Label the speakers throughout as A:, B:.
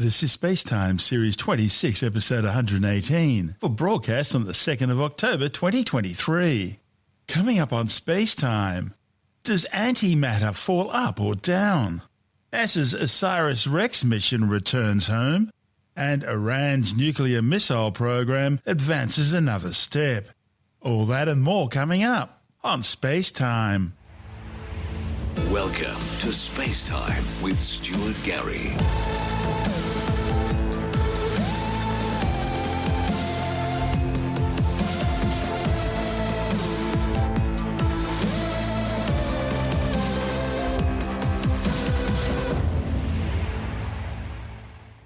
A: This is SpaceTime Series 26, Episode 118, for broadcast on the 2nd of October 2023. Coming up on SpaceTime, does antimatter fall up or down? NASA's Osiris-Rex mission returns home, and Iran's nuclear missile program advances another step. All that and more coming up on SpaceTime.
B: Welcome to SpaceTime with Stuart Gary.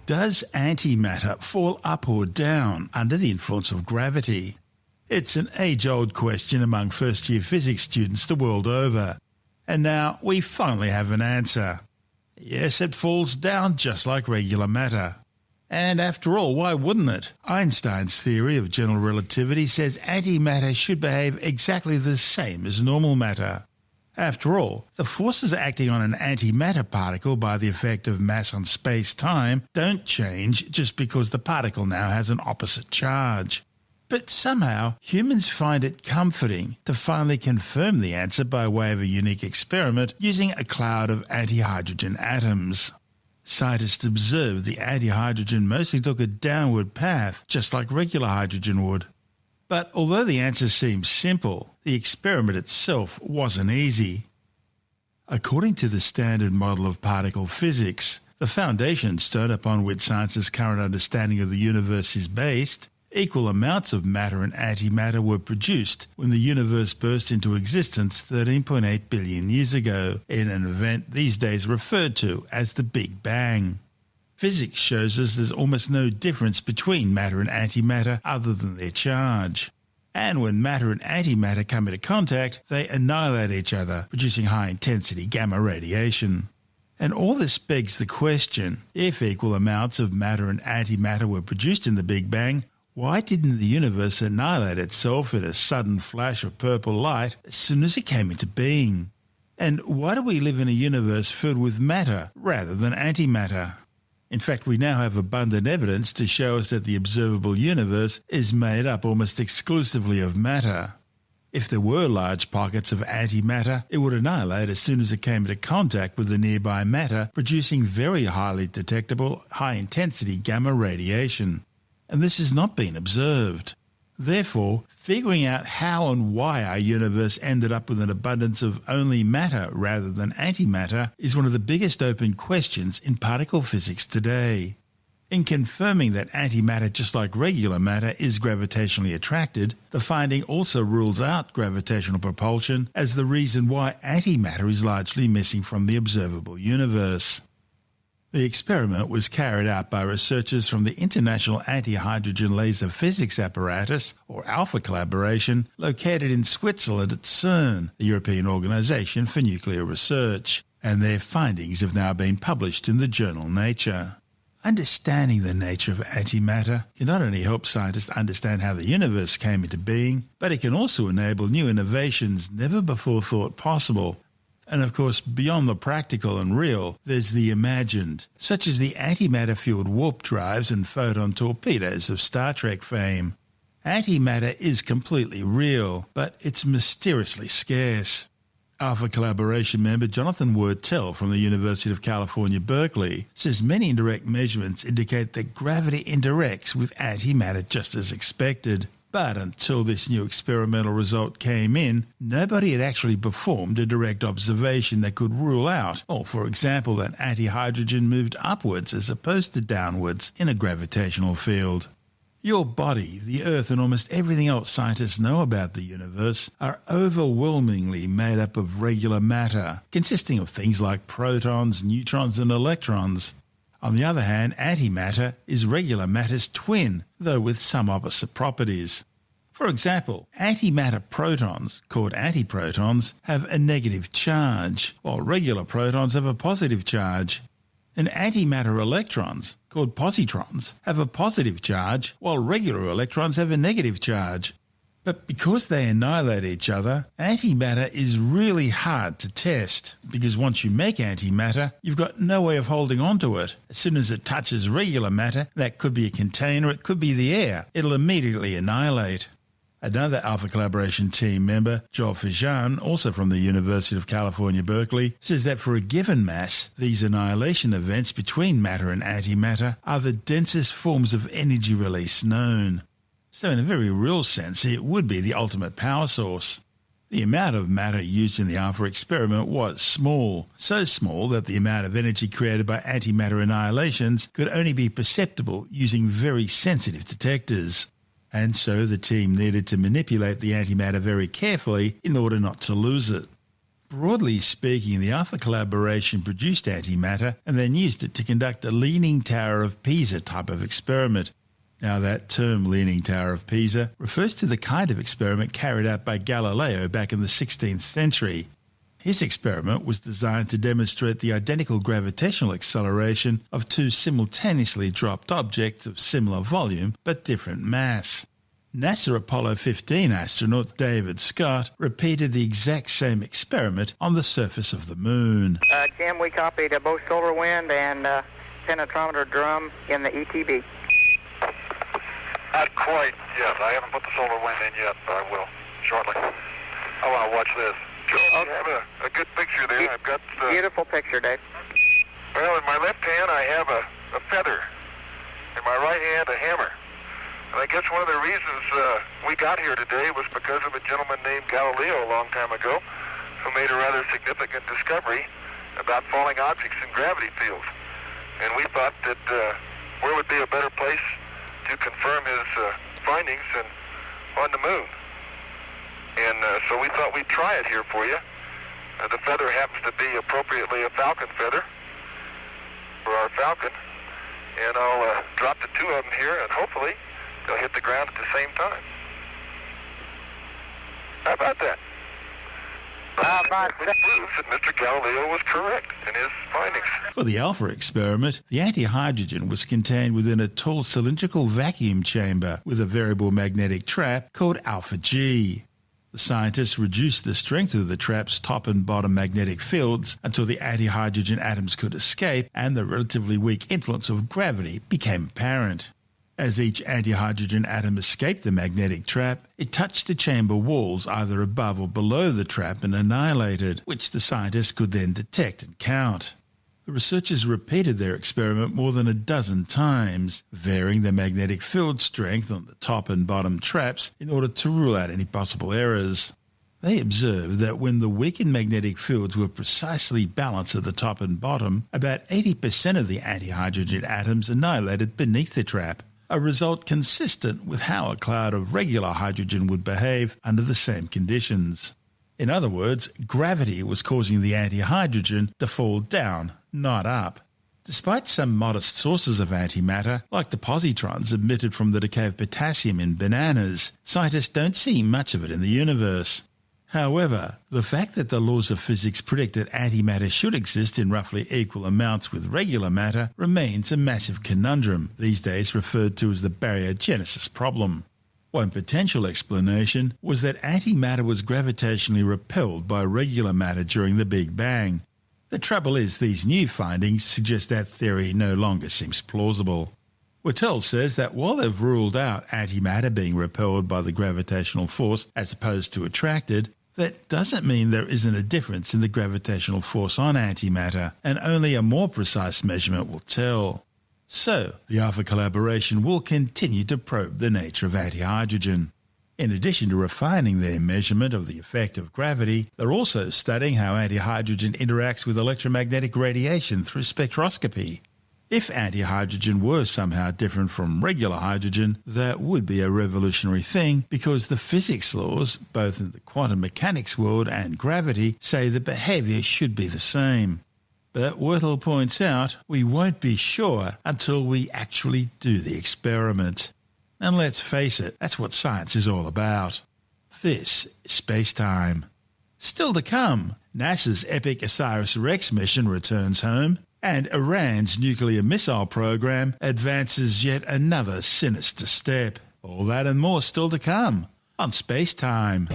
A: Does antimatter fall up or down under the influence of gravity? It's an age-old question among first-year physics students the world over. And now we finally have an answer. Yes, it falls down just like regular matter. And after all, why wouldn't it? Einstein's theory of general relativity says antimatter should behave exactly the same as normal matter. After all, the forces acting on an antimatter particle by the effect of mass on space-time don't change just because the particle now has an opposite charge. But somehow, humans find it comforting to finally confirm the answer by way of a unique experiment using a cloud of antihydrogen atoms. Scientists observed the antihydrogen mostly took a downward path, just like regular hydrogen would. But although the answer seems simple, the experiment itself wasn't easy. According to the standard model of particle physics, the foundation stone upon which science's current understanding of the universe is based, equal amounts of matter and antimatter were produced when the universe burst into existence 13.8 billion years ago in an event these days referred to as the Big Bang. Physics shows us there's almost no difference between matter and antimatter other than their charge. And when matter and antimatter come into contact, they annihilate each other, producing high-intensity gamma radiation. And all this begs the question, if equal amounts of matter and antimatter were produced in the Big Bang, why didn't the universe annihilate itself in a sudden flash of purple light as soon as it came into being? And why do we live in a universe filled with matter rather than antimatter? In fact, we now have abundant evidence to show us that the observable universe is made up almost exclusively of matter. If there were large pockets of antimatter, it would annihilate as soon as it came into contact with the nearby matter, producing very highly detectable, high-intensity gamma radiation. And this has not been observed. Therefore, figuring out how and why our universe ended up with an abundance of only matter rather than antimatter is one of the biggest open questions in particle physics today. In confirming that antimatter, just like regular matter, is gravitationally attracted, the finding also rules out gravitational propulsion as the reason why antimatter is largely missing from the observable universe. The experiment was carried out by researchers from the International Anti-Hydrogen Laser Physics Apparatus, or ALPHA collaboration, located in Switzerland at CERN, the European Organisation for Nuclear Research, and their findings have now been published in the journal Nature. Understanding the nature of antimatter can not only help scientists understand how the universe came into being, but it can also enable new innovations never before thought possible. And of course, beyond the practical and real, there's the imagined, such as the antimatter-fueled warp drives and photon torpedoes of Star Trek fame. Antimatter is completely real, but it's mysteriously scarce. ALPHA collaboration member Jonathan Wurtell from the University of California, Berkeley, says many indirect measurements indicate that gravity interacts with antimatter just as expected. But until this new experimental result came in, nobody had actually performed a direct observation that could rule out, or for example, that antihydrogen moved upwards as opposed to downwards in a gravitational field. Your body, the Earth, and almost everything else scientists know about the universe are overwhelmingly made up of regular matter, consisting of things like protons, neutrons, and electrons. On the other hand, antimatter is regular matter's twin, though with some opposite properties. For example, antimatter protons, called antiprotons, have a negative charge, while regular protons have a positive charge. And antimatter electrons, called positrons, have a positive charge, while regular electrons have a negative charge. But because they annihilate each other, antimatter is really hard to test, because once you make antimatter, you've got no way of holding on to it. As soon as it touches regular matter, that could be a container, it could be the air, it'll immediately annihilate. Another Alpha Collaboration team member, Joel Fijan, also from the University of California, Berkeley, says that for a given mass, these annihilation events between matter and antimatter are the densest forms of energy release known. So in a very real sense, it would be the ultimate power source. The amount of matter used in the Alpha experiment was small, so small that the amount of energy created by antimatter annihilations could only be perceptible using very sensitive detectors. And so the team needed to manipulate the antimatter very carefully in order not to lose it. Broadly speaking, the Alpha Collaboration produced antimatter and then used it to conduct a Leaning Tower of Pisa type of experiment. Now that term, Leaning Tower of Pisa, refers to the kind of experiment carried out by Galileo back in the 16th century. His experiment was designed to demonstrate the identical gravitational acceleration of two simultaneously dropped objects of similar volume but different mass. NASA Apollo 15 astronaut David Scott repeated the exact same experiment on the surface of the Moon.
C: Jim, we copied both solar wind and penetrometer drum in the ETB.
D: Not quite yet. I haven't put the solar wind in yet, but I will shortly. I want to watch this. Joe, you have a good picture there. I've got
C: beautiful picture, Dave.
D: Well, in my left hand I have a feather. In my right hand a hammer. And I guess one of the reasons we got here today was because of a gentleman named Galileo a long time ago who made a rather significant discovery about falling objects in gravity fields. And we thought that where would be a better place to confirm his findings than on the Moon. And so we thought we'd try it here for you. The feather happens to be appropriately a falcon feather for our falcon. And I'll drop the two of them here, and hopefully they'll hit the ground at the same time. How about that? Which proves that Mr. Galileo was correct in his findings.
A: For the Alpha experiment, the antihydrogen was contained within a tall cylindrical vacuum chamber with a variable magnetic trap called Alpha G. The scientists reduced the strength of the trap's top and bottom magnetic fields until the antihydrogen atoms could escape and the relatively weak influence of gravity became apparent. As each antihydrogen atom escaped the magnetic trap, it touched the chamber walls either above or below the trap and annihilated, which the scientists could then detect and count. The researchers repeated their experiment more than a dozen times, varying the magnetic field strength on the top and bottom traps in order to rule out any possible errors. They observed that when the weakened magnetic fields were precisely balanced at the top and bottom, about 80% of the antihydrogen atoms annihilated beneath the trap, a result consistent with how a cloud of regular hydrogen would behave under the same conditions. In other words, gravity was causing the antihydrogen to fall down, not up. Despite some modest sources of antimatter, like the positrons emitted from the decay of potassium in bananas, scientists don't see much of it in the universe. However, the fact that the laws of physics predict that antimatter should exist in roughly equal amounts with regular matter remains a massive conundrum, these days referred to as the baryogenesis problem. One potential explanation was that antimatter was gravitationally repelled by regular matter during the Big Bang. The trouble is, these new findings suggest that theory no longer seems plausible. Whittle says that while they've ruled out antimatter being repelled by the gravitational force as opposed to attracted, that doesn't mean there isn't a difference in the gravitational force on antimatter, and only a more precise measurement will tell. So, the Alpha Collaboration will continue to probe the nature of antihydrogen. In addition to refining their measurement of the effect of gravity, they're also studying how antihydrogen interacts with electromagnetic radiation through spectroscopy. If antihydrogen were somehow different from regular hydrogen, that would be a revolutionary thing because the physics laws, both in the quantum mechanics world and gravity, say the behaviour should be the same. But Whittle points out we won't be sure until we actually do the experiment. And let's face it, that's what science is all about. This is SpaceTime. Still to come, NASA's epic Osiris-Rex mission returns home, and Iran's nuclear missile program advances yet another sinister step. All that and more still to come on SpaceTime.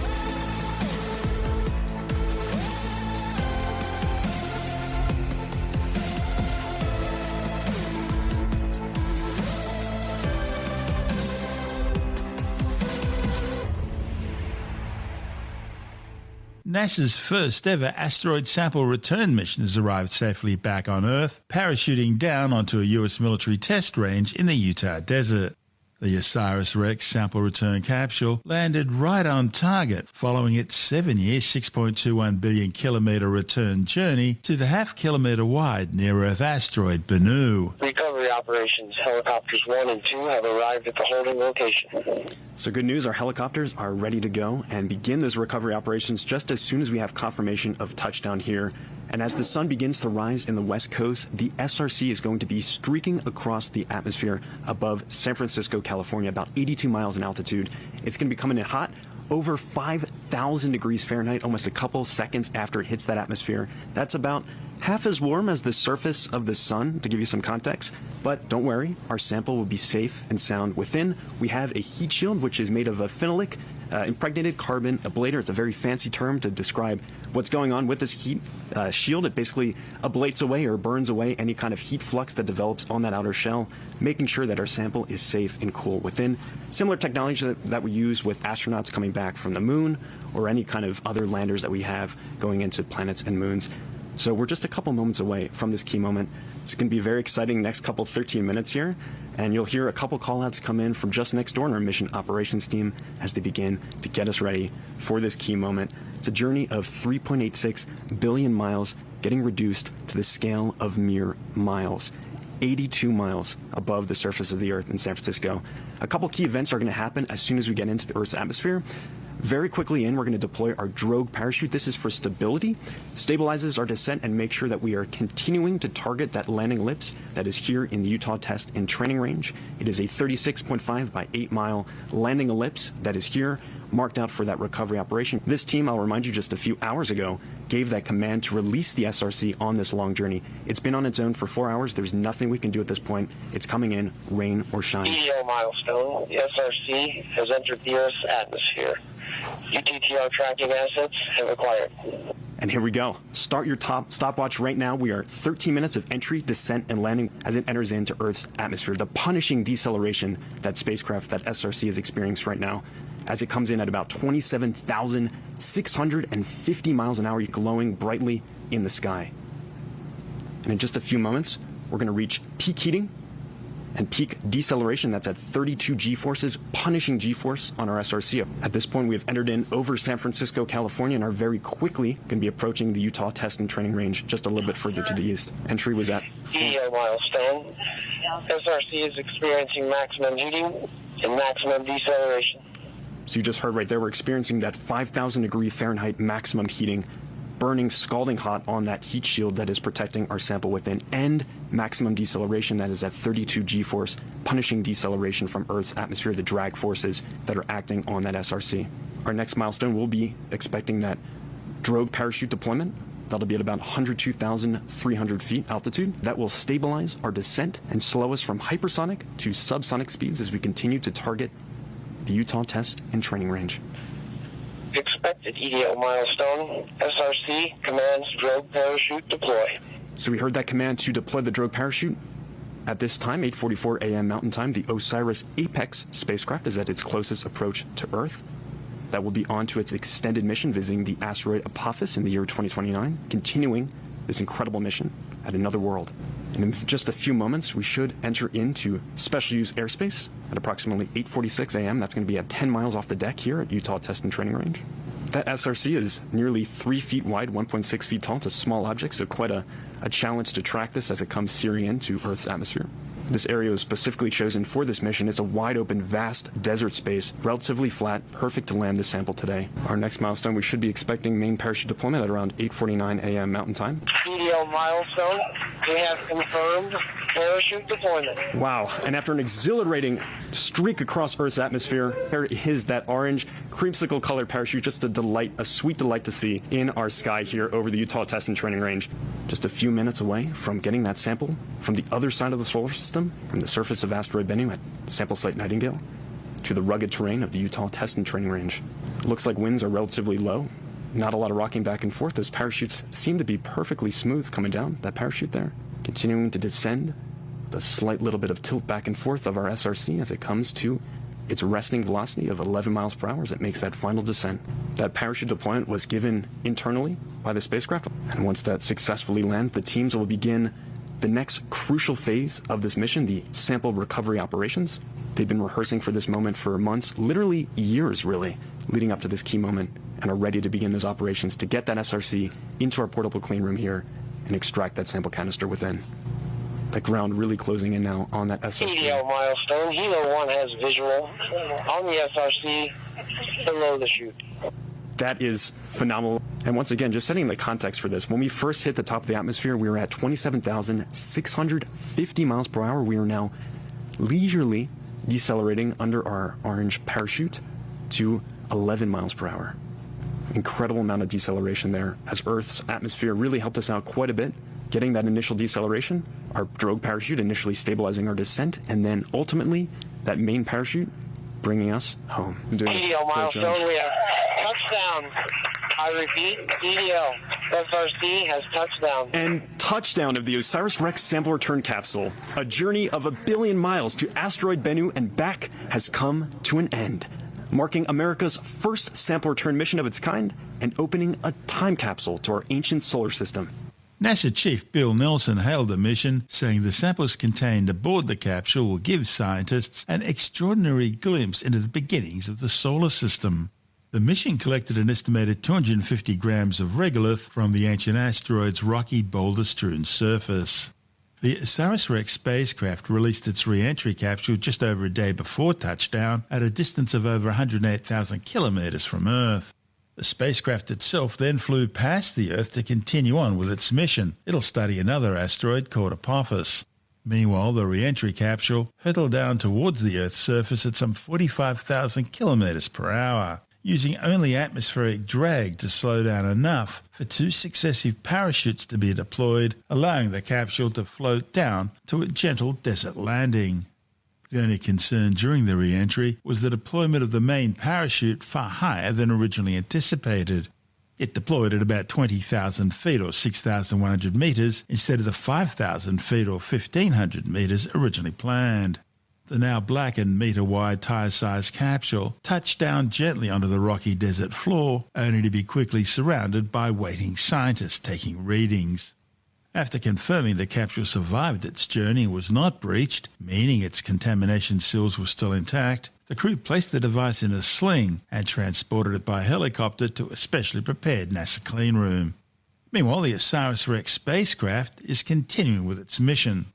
A: NASA's first ever asteroid sample return mission has arrived safely back on Earth, parachuting down onto a US military test range in the Utah desert. The Osiris-Rex sample return capsule landed right on target following its 7-year, 6.21 billion kilometre return journey to the half-kilometre wide near-Earth asteroid Buu.
E: Recovery operations helicopters 1 and 2 have arrived at the holding location.
F: So good news, our helicopters are ready to go and begin those recovery operations just as soon as we have confirmation of touchdown here. And as the sun begins to rise in the west coast, the SRC is going to be streaking across the atmosphere above San Francisco, California, about 82 miles in altitude. It's going to be coming in hot, over 5,000 degrees Fahrenheit, almost a couple seconds after it hits that atmosphere. That's about half as warm as the surface of the sun, to give you some context. But don't worry, our sample will be safe and sound. Within, we have a heat shield, which is made of a phenolic impregnated carbon ablator. It's a very fancy term to describe what's going on with this heat shield. It basically ablates away or burns away any kind of heat flux that develops on that outer shell, making sure that our sample is safe and cool within. Similar technology that we use with astronauts coming back from the moon or any kind of other landers that we have going into planets and moons. So we're just a couple moments away from this key moment. It's going to be very exciting next couple 13 minutes here, and you'll hear a couple call-outs come in from just next door in our mission operations team as they begin to get us ready for this key moment. It's a journey of 3.86 billion miles, getting reduced to the scale of mere miles. 82 miles above the surface of the Earth in San Francisco. A couple key events are going to happen as soon as we get into the Earth's atmosphere. Very quickly we're going to deploy our drogue parachute. This is for stability, stabilizes our descent, and make sure that we are continuing to target that landing ellipse that is here in the Utah test and training range. It is a 36.5 by 8 mile landing ellipse that is here, marked out for that recovery operation. This team, I'll remind you, just a few hours ago, gave that command to release the SRC on this long journey. It's been on its own for 4 hours. There's nothing we can do at this point. It's coming in, rain or shine.
E: EDO milestone. The SRC has entered the Earth's atmosphere. UTTR tracking assets have acquired.
F: And here we go. Start your stopwatch right now. We are 13 minutes of entry, descent, and landing as it enters into Earth's atmosphere. The punishing deceleration that spacecraft, that SRC, is experiencing right now as it comes in at about 27,650 miles an hour, glowing brightly in the sky. And in just a few moments, we're going to reach peak heating and peak deceleration. That's at 32 G-forces, punishing G-force on our SRC. At this point, we have entered in over San Francisco, California, and are very quickly going to be approaching the Utah test and training range just a little bit further to the east. Entry was at
E: EDO milestone. SRC is experiencing maximum heating and maximum deceleration.
F: So you just heard right there, we're experiencing that 5,000 degree Fahrenheit maximum heating, burning, scalding hot on that heat shield that is protecting our sample within, and maximum deceleration that is at 32 G-force, punishing deceleration from Earth's atmosphere, the drag forces that are acting on that SRC. Our next milestone will be expecting that drogue parachute deployment. That'll be at about 102,300 feet altitude. That will stabilize our descent and slow us from hypersonic to subsonic speeds as we continue to target the Utah test and training range.
E: Expected EDO milestone. SRC commands drogue parachute deploy.
F: So we heard that command to deploy the drogue parachute. At this time, 8:44 a.m. Mountain Time, the OSIRIS-Apex spacecraft is at its closest approach to Earth. That will be on to its extended mission, visiting the asteroid Apophis in the year 2029, continuing this incredible mission at another world. And in just a few moments, we should enter into special use airspace at approximately 8:46 a.m. That's going to be at 10 miles off the deck here at Utah Test and Training Range. That SRC is nearly 3 feet wide, 1.6 feet tall. It's a small object, so quite a challenge to track this as it comes searing into Earth's atmosphere. This area was specifically chosen for this mission. It's a wide open, vast desert space, relatively flat, perfect to land the sample today. Our next milestone, we should be expecting main parachute deployment at around 8:49 a.m. Mountain Time.
E: EDO milestone. We have confirmed parachute deployment.
F: Wow, and after an exhilarating streak across Earth's atmosphere, there is that orange creamsicle colored parachute, just a delight, a sweet delight to see in our sky here over the Utah Test and Training Range. Just a few minutes away from getting that sample from the other side of the solar system, from the surface of Asteroid Buu at sample site Nightingale. to the rugged terrain of the Utah Test and Training Range. It looks like winds are relatively low. Not a lot of rocking back and forth. Those parachutes seem to be perfectly smooth coming down, that parachute there. Continuing to descend, the slight little bit of tilt back and forth of our SRC as it comes to its resting velocity of 11 miles per hour as it makes that final descent. That parachute deployment was given internally by the spacecraft, and once that successfully lands, the teams will begin the next crucial phase of this mission, the sample recovery operations. They've been rehearsing for this moment for months, literally years really, leading up to this key moment, and are ready to begin those operations to get that SRC into our portable clean room here and extract that sample canister within. The ground really closing in now on that SRC.
E: EDL milestone. Helo 1 has visual on the SRC below the chute.
F: That is phenomenal. And once again, just setting the context for this, when we first hit the top of the atmosphere, we were at 27,650 miles per hour. We are now leisurely decelerating under our orange parachute to 11 miles per hour. Incredible amount of deceleration there, as Earth's atmosphere really helped us out quite a bit, getting that initial deceleration, our drogue parachute initially stabilizing our descent, and then ultimately that main parachute bringing us home.
E: EDL milestone, we have touchdown. I repeat, EDL SRC has touchdown.
F: And touchdown of the OsirisRex sample return capsule. A journey of 1 billion miles to Asteroid Buu and back has come to an end, marking America's first sample return mission of its kind and opening a time capsule to our ancient solar system.
A: NASA Chief Bill Nelson hailed the mission, saying the samples contained aboard the capsule will give scientists an extraordinary glimpse into the beginnings of the solar system. The mission collected an estimated 250 grams of regolith from the ancient asteroid's rocky, boulder-strewn surface. The OsirisRex spacecraft released its re-entry capsule just over a day before touchdown at a distance of over 108,000 kilometers from Earth. The spacecraft itself then flew past the Earth to continue on with its mission. It'll study another asteroid called Apophis. Meanwhile, the re-entry capsule hurtled down towards the Earth's surface at some 45,000 kilometers per hour, using only atmospheric drag to slow down enough for 2 successive parachutes to be deployed, allowing the capsule to float down to a gentle desert landing. The only concern during the re-entry was the deployment of the main parachute far higher than originally anticipated. It deployed at about 20,000 feet or 6,100 meters instead of the 5,000 feet or 1,500 meters originally planned. The now blackened meter-wide tire-sized capsule touched down gently onto the rocky desert floor, only to be quickly surrounded by waiting scientists taking readings. After confirming the capsule survived its journey and was not breached, meaning its contamination seals were still intact, the crew placed the device in a sling and transported it by helicopter to a specially prepared NASA clean room. Meanwhile, the OsirisRex spacecraft is continuing with its mission.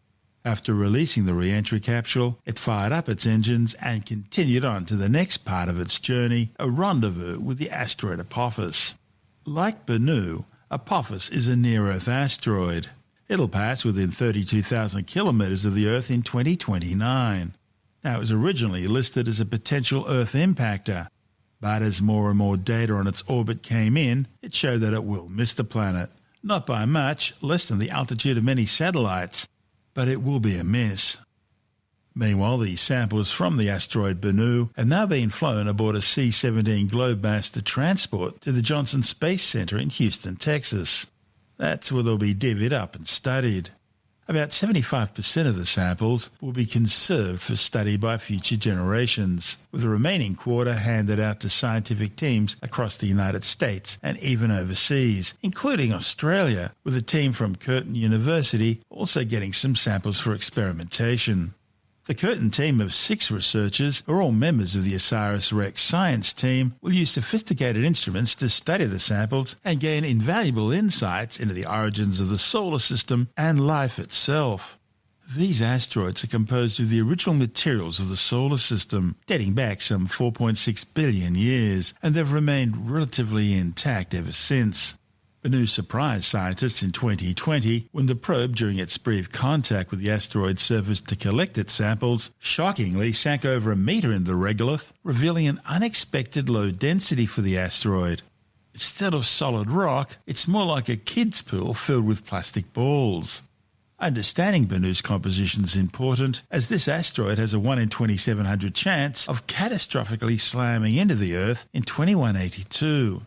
A: After releasing the re-entry capsule, it fired up its engines and continued on to the next part of its journey, a rendezvous with the asteroid Apophis. Like Buu, Apophis is a near-Earth asteroid. It'll pass within 32,000 kilometers of the Earth in 2029. Now, it was originally listed as a potential Earth impactor, but as more and more data on its orbit came in, it showed that it will miss the planet. Not by much, less than the altitude of many satellites, but it will be a miss. Meanwhile, the samples from the asteroid Buu are now being flown aboard a C-17 Globemaster transport to the Johnson Space Center in Houston, Texas. That's where they'll be divvied up and studied. About 75% of the samples will be conserved for study by future generations, with the remaining quarter handed out to scientific teams across the United States and even overseas, including Australia, with a team from Curtin University also getting some samples for experimentation. The Curtin team of 6 researchers, who are all members of the OsirisRex science team, will use sophisticated instruments to study the samples and gain invaluable insights into the origins of the solar system and life itself. These asteroids are composed of the original materials of the solar system, dating back some 4.6 billion years, and they've remained relatively intact ever since. Buu surprised scientists in 2020 when the probe, during its brief contact with the asteroid's surface to collect its samples, shockingly sank over a meter in the regolith, revealing an unexpected low density for the asteroid. Instead of solid rock, it's more like a kid's pool filled with plastic balls. Understanding Bunu's composition is important, as this asteroid has a 1 in 2,700 chance of catastrophically slamming into the Earth in 2182.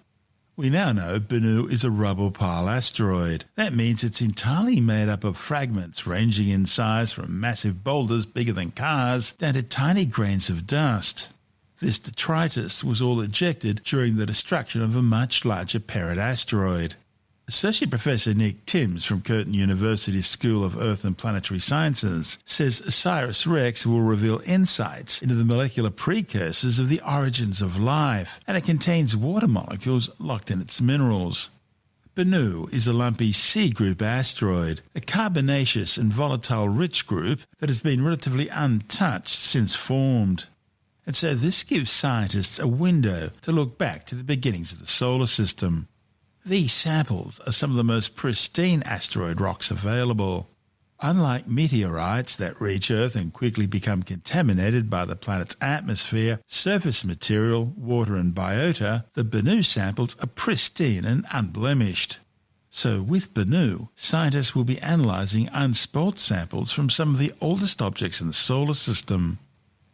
A: We now know Buu is a rubble pile asteroid. That means it's entirely made up of fragments ranging in size from massive boulders bigger than cars down to tiny grains of dust. This detritus was all ejected during the destruction of a much larger parent asteroid. Associate Professor Nick Timms from Curtin University's School of Earth and Planetary Sciences says Osiris-Rex will reveal insights into the molecular precursors of the origins of life, and it contains water molecules locked in its minerals. Buu is a lumpy C-group asteroid, a carbonaceous and volatile rich group that has been relatively untouched since formed. And so this gives scientists a window to look back to the beginnings of the solar system. These samples are some of the most pristine asteroid rocks available. Unlike meteorites that reach Earth and quickly become contaminated by the planet's atmosphere, surface material, water and biota, the Buu samples are pristine and unblemished. So with Buu, scientists will be analysing unspoilt samples from some of the oldest objects in the solar system.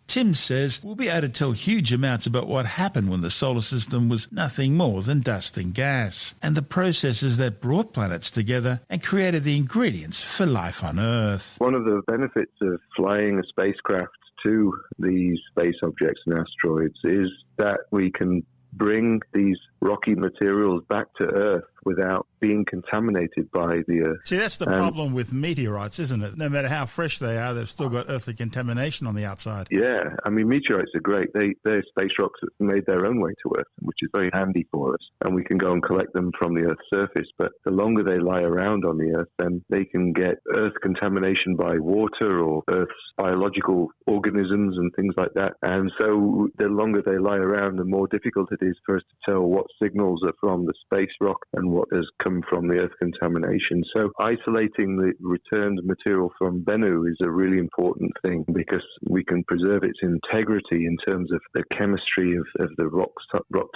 A: Tim says we'll be able to tell huge amounts about what happened when the solar system was nothing more than dust and gas, and the processes that brought planets together and created the ingredients for life on Earth.
G: One of the benefits of flying a spacecraft to these space objects and asteroids is that we can bring these rocky materials back to Earth without being contaminated by the Earth.
A: See, that's the problem with meteorites, isn't it? No matter how fresh they are, they've still got earthly contamination on the outside.
G: Yeah, I mean, meteorites are great. They're space rocks that made their own way to Earth, which is very handy for us. And we can go and collect them from the Earth's surface. But the longer they lie around on the Earth, then they can get Earth contamination by water or Earth's biological organisms and things like that. And so the longer they lie around, the more difficult it is for us to tell what signals are from the space rock and what has come from the Earth contamination. So isolating the returned material from Bennu is a really important thing because we can preserve its integrity in terms of the chemistry of the rock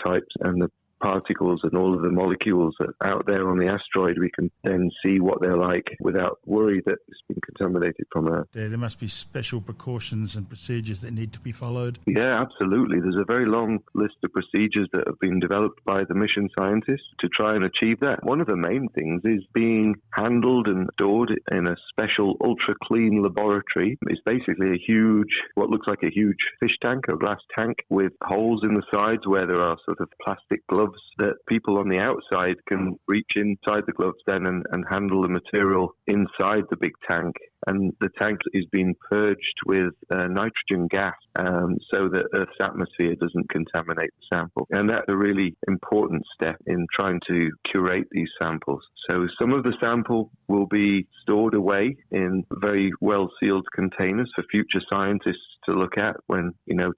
G: types and the particles and all of the molecules that are out there on the asteroid. We can then see what they're like without worry that it's been contaminated from Earth.
A: There must be special precautions and procedures that need to be followed.
G: Yeah, absolutely. There's a very long list of procedures that have been developed by the mission scientists to try and achieve that. One of the main things is being handled and stored in a special ultra-clean laboratory. It's basically a huge, what looks like a huge fish tank or glass tank with holes in the sides where there are sort of plastic gloves that people on the outside can reach inside the gloves then and handle the material inside the big tank. And the tank is being purged with nitrogen gas so that Earth's atmosphere doesn't contaminate the sample. And that's a really important step in trying to curate these samples. So some of the sample will be stored away in very well-sealed containers for future scientists to look at when,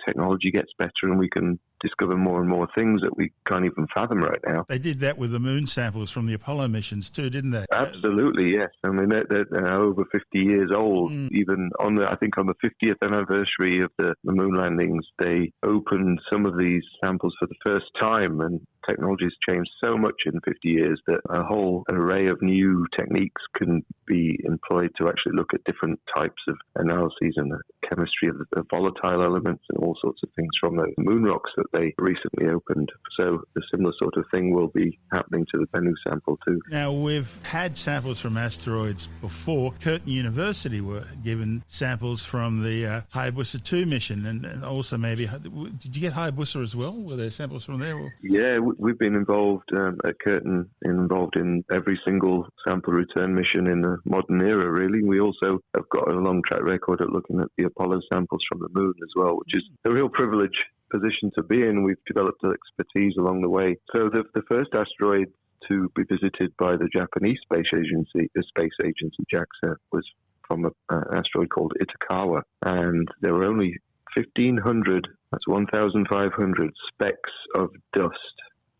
G: technology gets better and we can discover more and more things that we can't even fathom right now.
A: They did that with the moon samples from the Apollo missions too, didn't they?
G: Absolutely, yes. I mean, they're over 50 years old. Even on the 50th anniversary of the moon landings, they opened some of these samples for the first time, and technology has changed so much in 50 years that a whole array of new techniques can be employed to actually look at different types of analyses and the chemistry of the volatile elements and all sorts of things from those moon rocks that they recently opened. So a similar sort of thing will be happening to the Bennu sample too.
A: Now, we've had samples from asteroids before. Curtin University were given samples from the Hayabusa 2 mission, and also maybe, did you get Hayabusa as well? Were there samples from there? Or?
G: Yeah, we've been involved at Curtin, involved in every single sample return mission in the modern era, really. We also have got a long track record at looking at the Apollo samples from the moon as well, which is a real privilege position to be in. We've developed expertise along the way. So the first asteroid to be visited by the Japanese space agency JAXA, was from an asteroid called Itokawa, and there were only 1,500, that's 1,500 specks of dust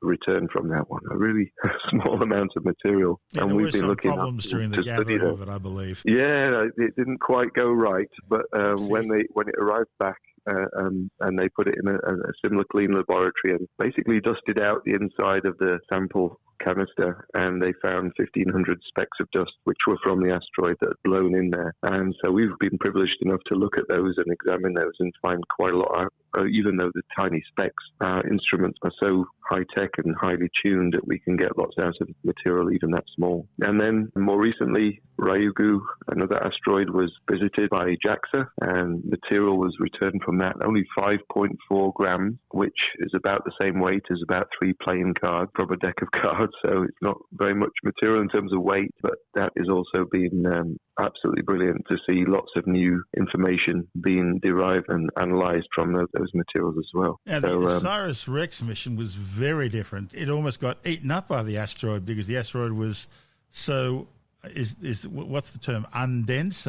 G: returned from that one. A really small amount of material.
A: Yeah, and we've been looking problems during the gathering of it, I believe.
G: Yeah, it didn't quite go right, but when it arrived back, and they put it in a similar clean laboratory and basically dusted out the inside of the sample canister, and they found 1,500 specks of dust, which were from the asteroid that had blown in there. And so we've been privileged enough to look at those and examine those and find quite a lot out. Even though the tiny specks, our instruments are so high-tech and highly tuned that we can get lots out of material even that small. And then more recently, Ryugu, another asteroid, was visited by JAXA, and material was returned from that, only 5.4 grams, which is about the same weight as about 3 playing cards from a deck of cards. So it's not very much material in terms of weight, but that has also been absolutely brilliant to see lots of new information being derived and analysed from those materials as well.
A: Now, the Osiris-Rex mission was very different. It almost got eaten up by the asteroid because the asteroid was so, what's the term, undense?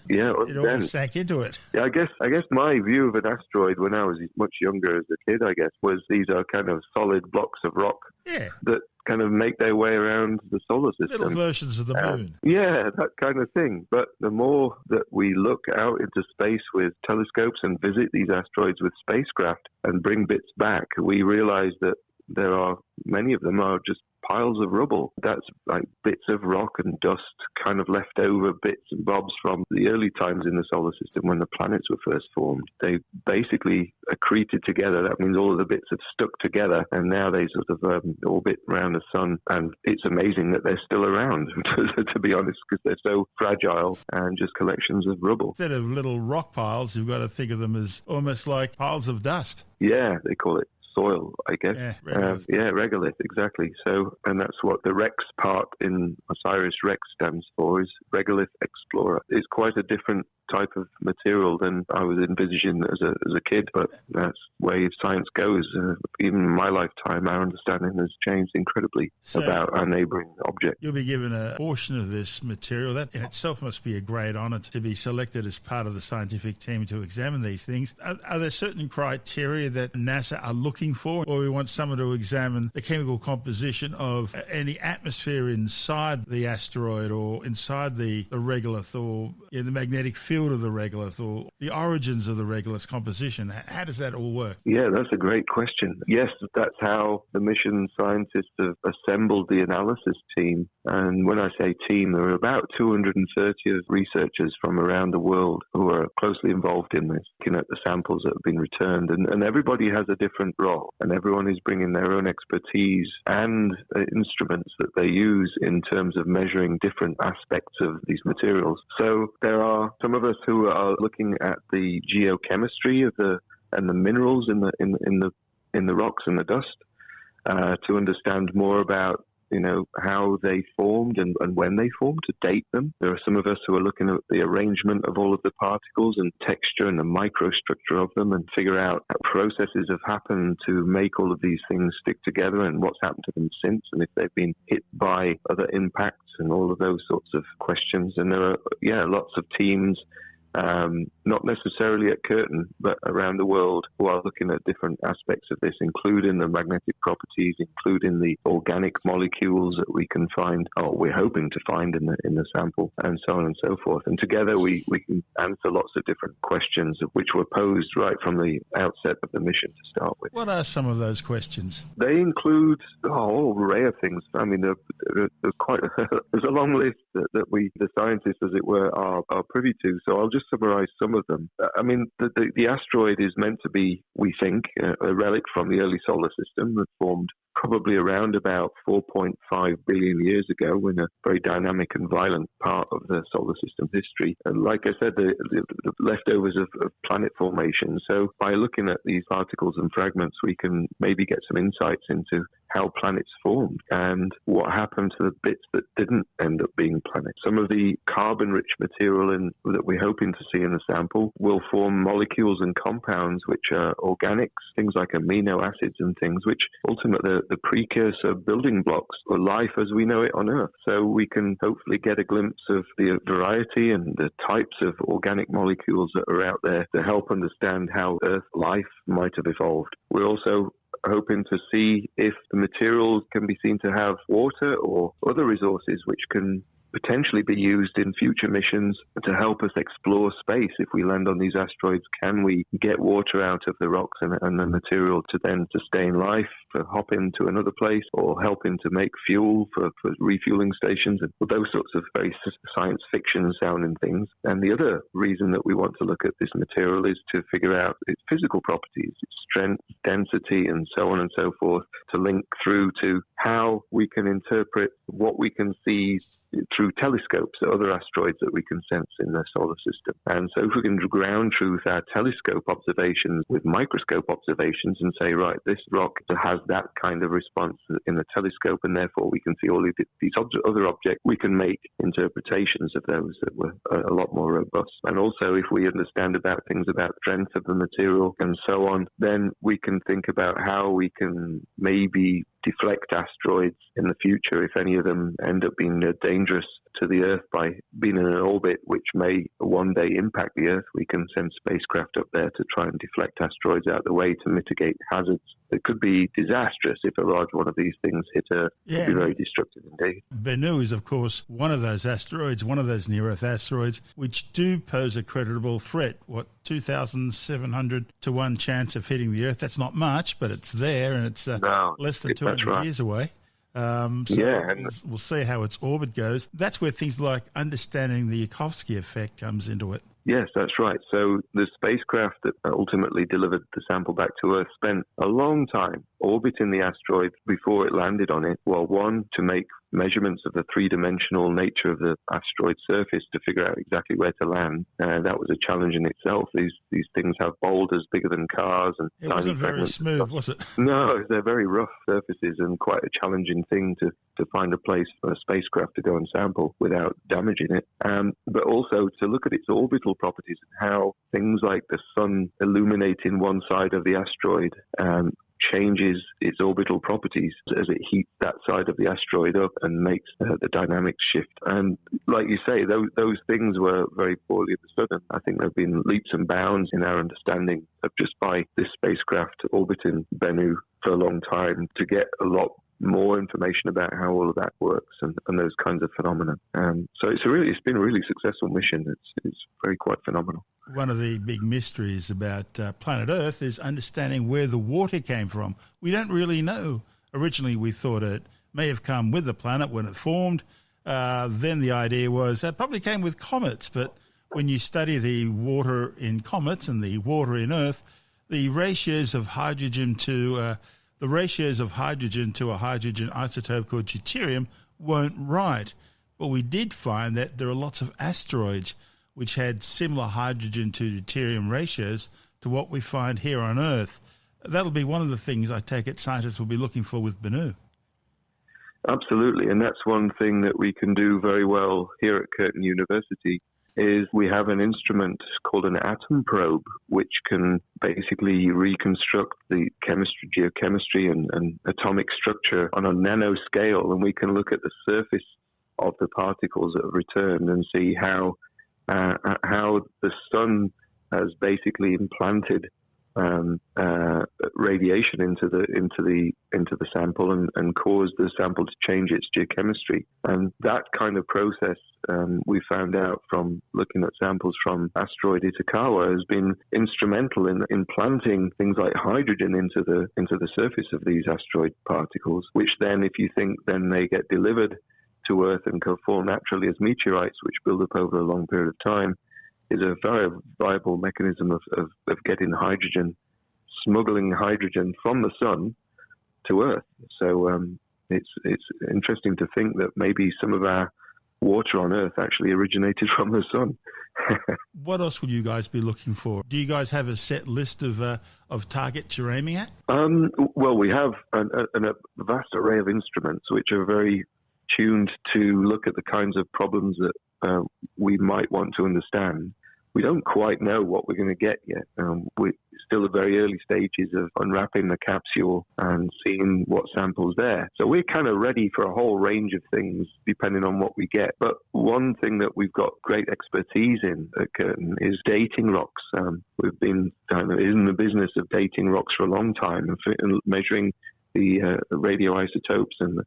G: Yeah,
A: it almost sank into it.
G: Yeah, I guess my view of an asteroid when I was much younger as a kid, I guess, was these are kind of solid blocks of rock that kind of make their way around the solar system.
A: Little versions of the moon.
G: Yeah, that kind of thing. But the more that we look out into space with telescopes and visit these asteroids with spacecraft and bring bits back, we realize that many of them are just piles of rubble. That's like bits of rock and dust, kind of leftover bits and bobs from the early times in the solar system when the planets were first formed. They basically accreted together. That means all of the bits have stuck together, and now they sort of orbit around the sun. And it's amazing that they're still around, to be honest, because they're so fragile and just collections of rubble.
A: Instead of little rock piles, you've got to think of them as almost like piles of dust.
G: Yeah, they call it soil, I guess.
A: Yeah,
G: regolith, exactly. So, and that's what the Rex part in OsirisRex stands for, is regolith explorer. It's quite a different type of material than I was envisaging as a kid, but that's the way science goes. Even in my lifetime, our understanding has changed incredibly about our neighbouring object.
A: You'll be given a portion of this material. That in itself must be a great honour to be selected as part of the scientific team to examine these things. Are there certain criteria that NASA are looking for, or we want someone to examine the chemical composition of any atmosphere inside the asteroid or inside the regolith or the magnetic field of the regolith or the origins of the regolith's composition? How does that all work?
G: Yeah, that's a great question. Yes, that's how the mission scientists have assembled the analysis team. And when I say team, there are about 230 researchers from around the world who are closely involved in this, looking at the samples that have been returned. And everybody has a different role, and everyone is bringing their own expertise and instruments that they use in terms of measuring different aspects of these materials. So there are some of us who are looking at the geochemistry of the minerals in the rocks and the dust to understand more about how they formed and when they formed, to date them. There are some of us who are looking at the arrangement of all of the particles and texture and the microstructure of them and figure out how processes have happened to make all of these things stick together and what's happened to them since, and if they've been hit by other impacts and all of those sorts of questions. And there are, lots of teams, not necessarily at Curtin, but around the world, who are looking at different aspects of this, including the magnetic properties, including the organic molecules that we can find, or we're hoping to find in the sample, and so on and so forth. And together we can answer lots of different questions which were posed right from the outset of the mission to start with.
A: What are some of those questions?
G: They include a whole array of things. I mean, there's quite there's a long list that we, the scientists, as it were, are privy to. So I'll just summarize some of them. I mean, the asteroid is meant to be, we think, a relic from the early solar system that formed probably around about 4.5 billion years ago, in a very dynamic and violent part of the solar system history. And like I said, the leftovers of planet formation. So by looking at these particles and fragments, we can maybe get some insights into how planets formed and what happened to the bits that didn't end up being planets. Some of the carbon-rich material that we're hoping to see in the sample will form molecules and compounds which are organics, things like amino acids and things, which ultimately are the precursor building blocks for life as we know it on Earth. So we can hopefully get a glimpse of the variety and the types of organic molecules that are out there to help understand how Earth life might have evolved. We're also hoping to see if the materials can be seen to have water or other resources which can potentially be used in future missions to help us explore space. If we land on these asteroids, can we get water out of the rocks and the material to then sustain life, for hopping to another place, or helping to make fuel for refueling stations, and those sorts of very science fiction sounding things. And the other reason that we want to look at this material is to figure out its physical properties, its strength, density, and so on and so forth, to link through to how we can interpret what we can see through telescopes at other asteroids that we can sense in the solar system. And so if we can ground truth our telescope observations with microscope observations and say, right, this rock has that kind of response in the telescope, and therefore we can see all of these other objects, we can make interpretations of those that were a lot more robust. And also, if we understand about things about strength of the material and so on, then we can think about how we can maybe deflect asteroids in the future if any of them end up being dangerous to the Earth by being in an orbit which may one day impact the Earth. We can send spacecraft up there to try and deflect asteroids out of the way to mitigate hazards that could be disastrous if a large one of these things hit Earth. It could be very destructive indeed.
A: Bennu is, of course, one of those asteroids, one of those near-Earth asteroids, which do pose a credible threat. 2,700 to 1 chance of hitting the Earth. That's not much, but it's there, and it's less than 200 years away. We'll see how its orbit goes. That's where things like understanding the Yukovsky effect comes into it.
G: Yes, that's right. So the spacecraft that ultimately delivered the sample back to Earth spent a long time orbiting the asteroid before it landed on it. Well, one, to make measurements of the three-dimensional nature of the asteroid surface to figure out exactly where to land. That was a challenge in itself. These things have boulders bigger than cars. And
A: it wasn't very smooth, was it?
G: No, they're very rough surfaces and quite a challenging thing to find a place for a spacecraft to go and sample without damaging it. But also to look at its orbital properties and how things like the sun illuminating one side of the asteroid changes its orbital properties as it heats that side of the asteroid up and makes the dynamics shift. And like you say, those things were very poorly understood. I think there have been leaps and bounds in our understanding of just by this spacecraft orbiting Bennu for a long time to get a lot more information about how all of that works and those kinds of phenomena. So it's been a really successful mission. It's very quite phenomenal.
A: One of the big mysteries about planet Earth is understanding where the water came from. We don't really know. Originally, we thought it may have come with the planet when it formed. Then the idea was that probably came with comets. But when you study the water in comets and the water in Earth, the ratios of hydrogen to a hydrogen isotope called deuterium weren't right. But we did find that there are lots of asteroids which had similar hydrogen to deuterium ratios to what we find here on Earth. That'll be one of the things I take it scientists will be looking for with Bennu.
G: Absolutely, and that's one thing that we can do very well here at Curtin University is we have an instrument called an atom probe, which can basically reconstruct the chemistry, geochemistry, and atomic structure on a nanoscale, and we can look at the surface of the particles that have returned and see how the sun has basically implanted radiation into the sample and caused the sample to change its geochemistry. And that kind of process we found out from looking at samples from asteroid Itokawa has been instrumental in implanting things like hydrogen into the surface of these asteroid particles, which then, if you think, then they get delivered to Earth and can form naturally as meteorites, which build up over a long period of time, is a very viable mechanism of getting hydrogen, smuggling hydrogen from the sun to Earth. So it's interesting to think that maybe some of our water on Earth actually originated from the sun.
A: What else would you guys be looking for? Do you guys have a set list of targets you're aiming at?
G: Well, we have a vast array of instruments which are very tuned to look at the kinds of problems that we might want to understand. We don't quite know what we're going to get yet. We're still at very early stages of unwrapping the capsule and seeing what samples there. So we're kind of ready for a whole range of things depending on what we get. But one thing that we've got great expertise in at Curtin is dating rocks. We've been in the business of dating rocks for a long time and measuring the radioisotopes and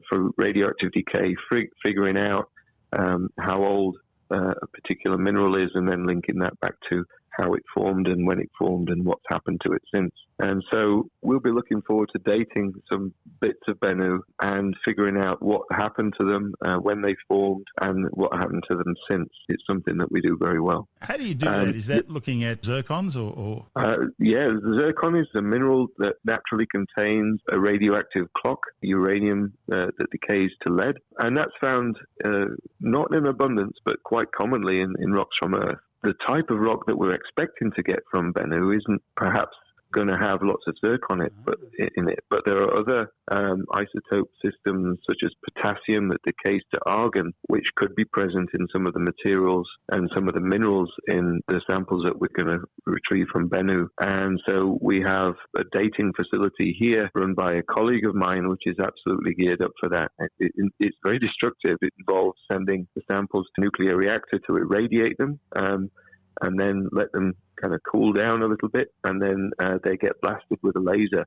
G: for radioactive decay, figuring out how old a particular mineral is, and then linking that back to how it formed and when it formed and what's happened to it since. And so we'll be looking forward to dating some bits of Bennu and figuring out what happened to them, when they formed, and what happened to them since. It's something that we do very well.
A: How do you do that? Is that looking at zircons or?
G: Yeah, zircon is a mineral that naturally contains a radioactive clock, uranium that decays to lead. And that's found not in abundance, but quite commonly in rocks from Earth. The type of rock that we're expecting to get from Bennu isn't perhaps going to have lots of zircon in it, but there are other isotope systems such as potassium that decays to argon, which could be present in some of the materials and some of the minerals in the samples that we're going to retrieve from Bennu. And so we have a dating facility here run by a colleague of mine, which is absolutely geared up for that. It's very destructive. It involves sending the samples to a nuclear reactor to irradiate them, and then let them kind of cool down a little bit, and then they get blasted with a laser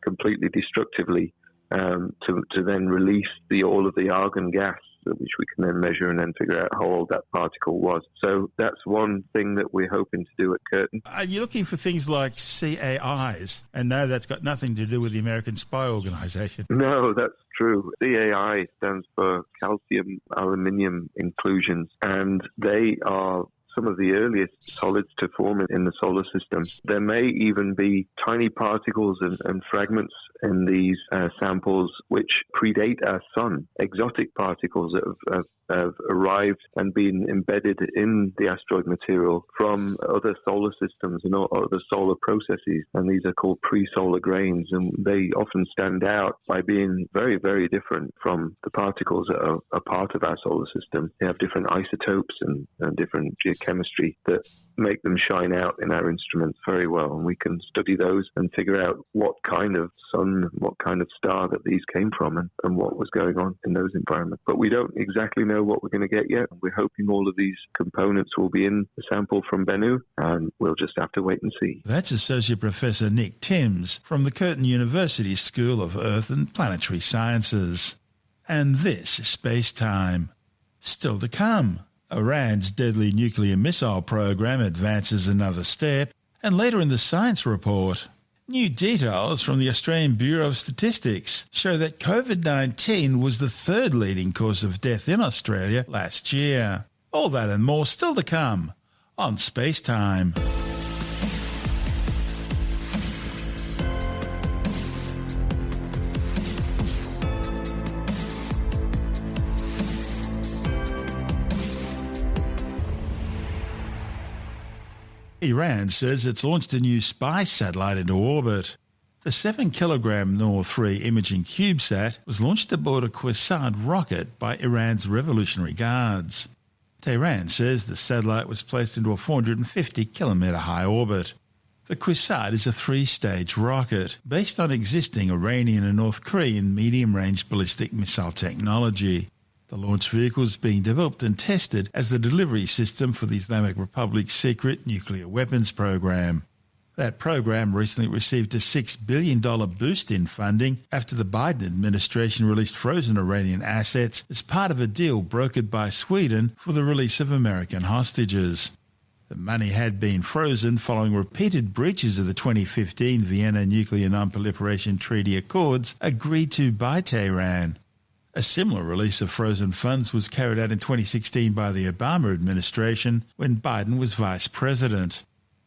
G: completely destructively to then release all of the argon gas, which we can then measure and then figure out how old that particle was. So that's one thing that we're hoping to do at Curtin.
A: Are you looking for things like CAIs? And no, that's got nothing to do with the American Spy Organization.
G: No, that's true. CAI stands for calcium aluminium inclusions, and they are some of the earliest solids to form in the solar system. There may even be tiny particles and fragments in these samples which predate our sun, exotic particles that have arrived and been embedded in the asteroid material from other solar systems and other solar processes. And these are called pre-solar grains, and they often stand out by being very, very different from the particles that are a part of our solar system. They have different isotopes and different geochemistry that make them shine out in our instruments very well. And we can study those and figure out what kind of sun, what kind of star that these came from, and what was going on in those environments. But we don't exactly know what we're going to get yet. We're hoping all of these components will be in the sample from Bennu, and we'll just have to wait and see.
A: That's Associate Professor Nick Timms from the Curtin University School of Earth and Planetary Sciences. And this is SpaceTime. Still to come, Iran's deadly nuclear missile program advances another step, and later in the science report, new details from the Australian Bureau of Statistics show that COVID-19 was the third leading cause of death in Australia last year. All that and more still to come on SpaceTime. Iran says it's launched a new spy satellite into orbit. The 7-kilogram NOR-3 imaging CubeSat was launched aboard a Quasad rocket by Iran's Revolutionary Guards. Tehran says the satellite was placed into a 450-kilometre high orbit. The Quasad is a 3-stage rocket based on existing Iranian and North Korean medium-range ballistic missile technology. The launch vehicle is being developed and tested as the delivery system for the Islamic Republic's secret nuclear weapons program. That program recently received a $6 billion boost in funding after the Biden administration released frozen Iranian assets as part of a deal brokered by Sweden for the release of American hostages. The money had been frozen following repeated breaches of the 2015 Vienna Nuclear Non-Proliferation Treaty Accords agreed to by Tehran. A similar release of frozen funds was carried out in 2016 by the Obama administration when Biden was vice president.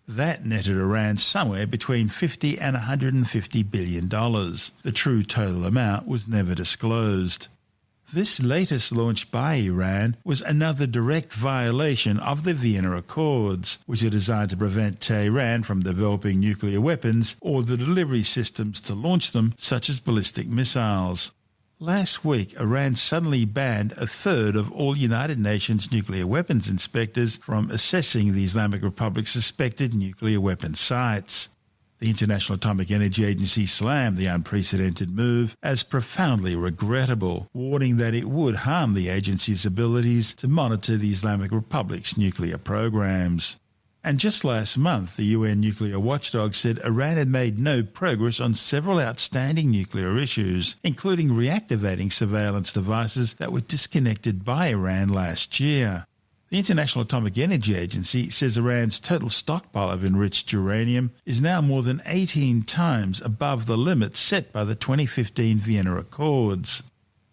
A: That netted Iran somewhere between $50 and $150 billion. The true total amount was never disclosed. This latest launch by Iran was another direct violation of the Vienna Accords, which are designed to prevent Tehran from developing nuclear weapons or the delivery systems to launch them, such as ballistic missiles. Last week, Iran suddenly banned a third of all United Nations nuclear weapons inspectors from assessing the Islamic Republic's suspected nuclear weapon sites. The International Atomic Energy Agency slammed the unprecedented move as profoundly regrettable, warning that it would harm the agency's abilities to monitor the Islamic Republic's nuclear programs. And just last month, the UN nuclear watchdog said Iran had made no progress on several outstanding nuclear issues, including reactivating surveillance devices that were disconnected by Iran last year. The International Atomic Energy Agency says Iran's total stockpile of enriched uranium is now more than 18 times above the limit set by the 2015 Vienna Accords.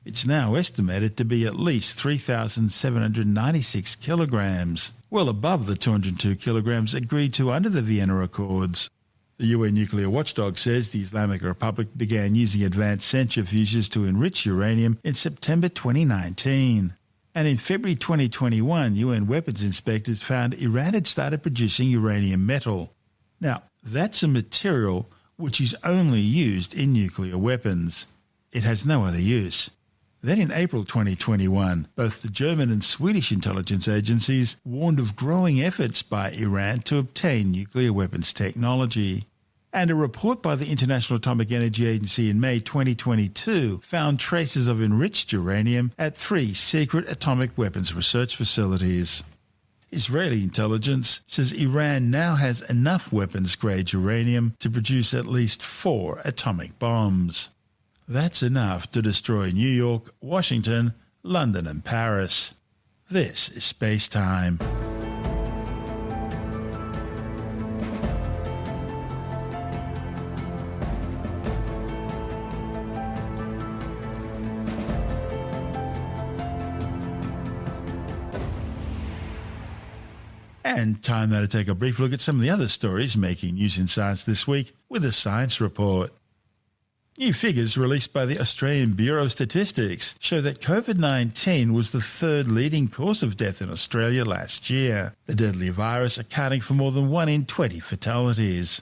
A: It's now estimated to be at least 3,796 kilograms, well above the 202 kilograms agreed to under the Vienna Accords. The UN nuclear watchdog says the Islamic Republic began using advanced centrifuges to enrich uranium in September 2019. And in February 2021, UN weapons inspectors found Iran had started producing uranium metal. Now, that's a material which is only used in nuclear weapons. It has no other use. Then in April 2021, both the German and Swedish intelligence agencies warned of growing efforts by Iran to obtain nuclear weapons technology. And a report by the International Atomic Energy Agency in May 2022 found traces of enriched uranium at 3 secret atomic weapons research facilities. Israeli intelligence says Iran now has enough weapons-grade uranium to produce at least 4 atomic bombs. That's enough to destroy New York, Washington, London and Paris. This is SpaceTime. And time now to take a brief look at some of the other stories making news in science this week with a science report. New figures released by the Australian Bureau of Statistics show that COVID-19 was the 3rd leading cause of death in Australia last year, the deadly virus accounting for more than 1 in 20 fatalities.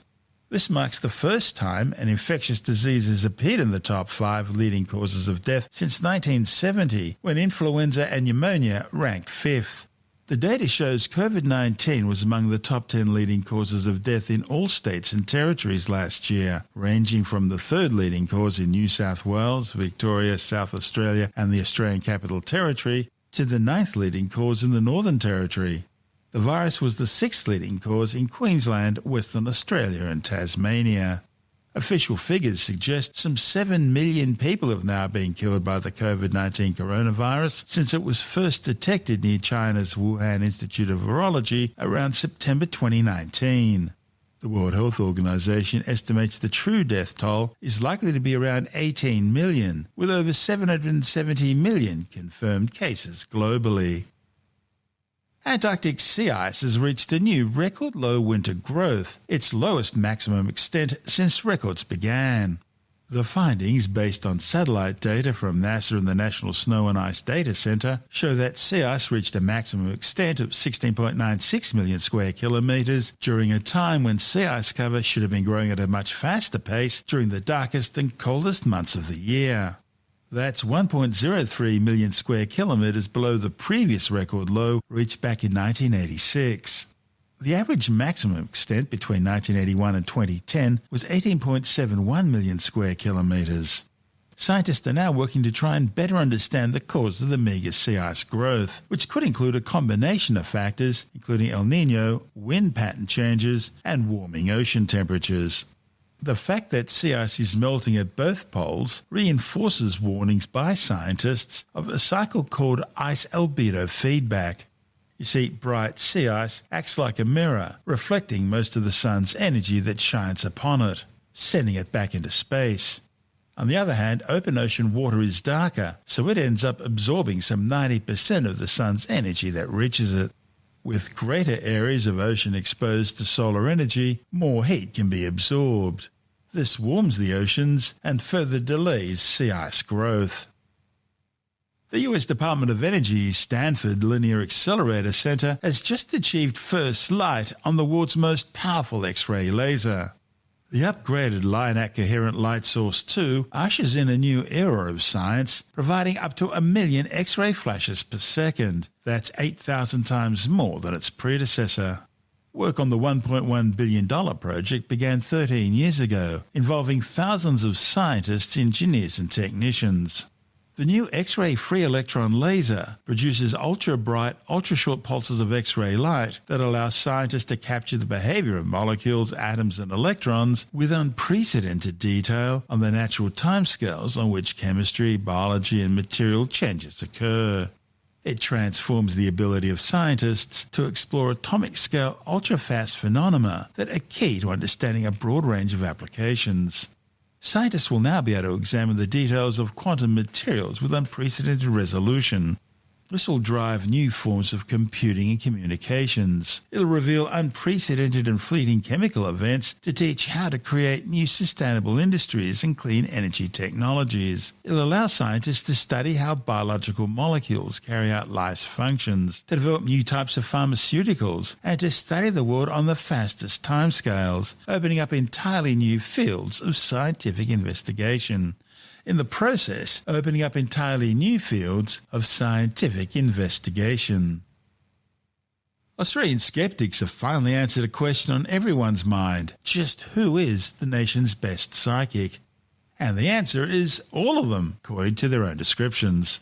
A: This marks the first time an infectious disease has appeared in the top 5 leading causes of death since 1970, when influenza and pneumonia ranked 5th. The data shows COVID-19 was among the top 10 leading causes of death in all states and territories last year, ranging from the 3rd leading cause in New South Wales, Victoria, South Australia and the Australian Capital Territory to the 9th leading cause in the Northern Territory. The virus was the 6th leading cause in Queensland, Western Australia and Tasmania. Official figures suggest some 7 million people have now been killed by the COVID-19 coronavirus since it was first detected near China's Wuhan Institute of Virology around September 2019. The World Health Organization estimates the true death toll is likely to be around 18 million, with over 770 million confirmed cases globally. Antarctic sea ice has reached a new record low winter growth, its lowest maximum extent since records began. The findings, based on satellite data from NASA and the National Snow and Ice Data Center, show that sea ice reached a maximum extent of 16.96 million square kilometres during a time when sea ice cover should have been growing at a much faster pace during the darkest and coldest months of the year. That's 1.03 million square kilometres below the previous record low reached back in 1986. The average maximum extent between 1981 and 2010 was 18.71 million square kilometres. Scientists are now working to try and better understand the cause of the meagre sea ice growth, which could include a combination of factors, including El Niño, wind pattern changes, and warming ocean temperatures. The fact that sea ice is melting at both poles reinforces warnings by scientists of a cycle called ice albedo feedback. You see, bright sea ice acts like a mirror, reflecting most of the sun's energy that shines upon it, sending it back into space. On the other hand, open ocean water is darker, so it ends up absorbing some 90% of the sun's energy that reaches it. With greater areas of ocean exposed to solar energy, more heat can be absorbed. This warms the oceans and further delays sea ice growth. The U.S. Department of Energy's Stanford Linear Accelerator Center has just achieved first light on the world's most powerful X-ray laser. The upgraded LINAC Coherent Light Source 2 ushers in a new era of science, providing up to 1 million X-ray flashes per second. That's 8,000 times more than its predecessor. Work on the $1.1 billion project began 13 years ago, involving thousands of scientists, engineers and technicians. The new X-ray free electron laser produces ultra-bright, ultra-short pulses of X-ray light that allow scientists to capture the behavior of molecules, atoms and electrons with unprecedented detail on the natural timescales on which chemistry, biology and material changes occur. It transforms the ability of scientists to explore atomic-scale ultra-fast phenomena that are key to understanding a broad range of applications. Scientists will now be able to examine the details of quantum materials with unprecedented resolution. This will drive new forms of computing and communications. It'll reveal unprecedented and fleeting chemical events to teach how to create new sustainable industries and clean energy technologies. It'll allow scientists to study how biological molecules carry out life's functions, to develop new types of pharmaceuticals, and to study the world on the fastest timescales, opening up entirely new fields of scientific investigation. In the process, opening up entirely new fields of scientific investigation. Australian skeptics have finally answered a question on everyone's mind. Just who is the nation's best psychic? And the answer is all of them, according to their own descriptions.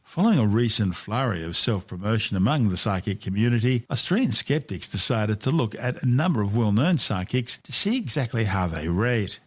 A: Following a recent flurry of self-promotion among the psychic community, Australian skeptics decided to look at a number of well-known psychics to see exactly how they rate.